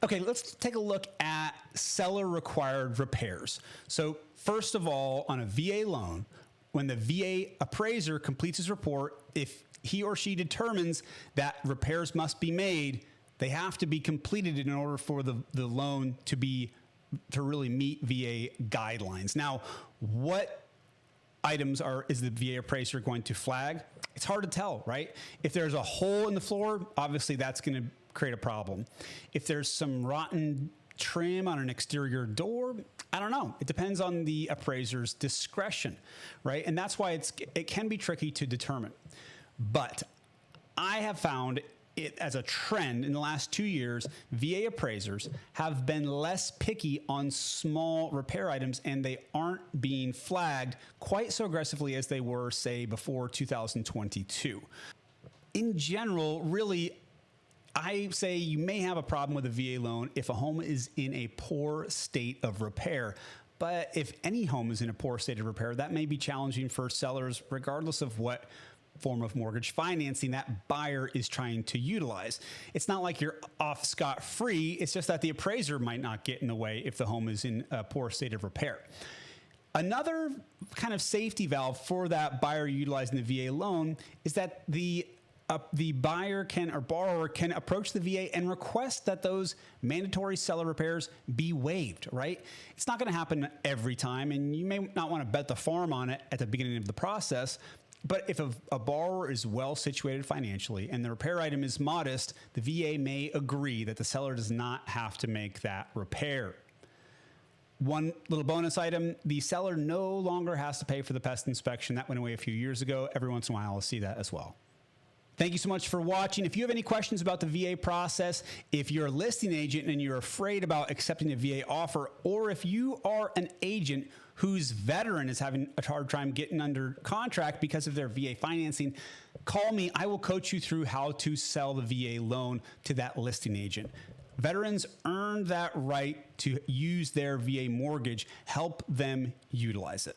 Okay, let's take a look at seller required repairs. So first of all, on a VA loan, when the VA appraiser completes his report, if he or she determines that repairs must be made, they have to be completed in order for the loan to really meet VA guidelines. Now, what items is the VA appraiser going to flag? It's hard to tell, right? If there's a hole in the floor, obviously that's going to create a problem. If there's some rotten trim on an exterior door, I don't know. It depends on the appraiser's discretion, right? And that's why it can be tricky to determine. But I have found it as a trend in the last 2 years, VA appraisers have been less picky on small repair items, and they aren't being flagged quite so aggressively as they were, say, before 2022. In general, really, I say you may have a problem with a VA loan if a home is in a poor state of repair. But if any home is in a poor state of repair, that may be challenging for sellers regardless of what form of mortgage financing that buyer is trying to utilize. It's not like you're off scot-free. It's just that the appraiser might not get in the way if the home is in a poor state of repair. Another kind of safety valve for that buyer utilizing the VA loan is that the buyer or borrower can approach the VA and request that those mandatory seller repairs be waived, right? It's not going to happen every time, and you may not want to bet the farm on it at the beginning of the process. But if a borrower is well situated financially and the repair item is modest, the VA may agree that the seller does not have to make that repair. One little bonus item, the seller no longer has to pay for the pest inspection. That went away a few years ago. Every once in a while, I'll see that as well. Thank you so much for watching. If you have any questions about the VA process, if you're a listing agent and you're afraid about accepting a VA offer, or if you are an agent whose veteran is having a hard time getting under contract because of their VA financing, call me. I will coach you through how to sell the VA loan to that listing agent. Veterans earned that right to use their VA mortgage. Help them utilize it.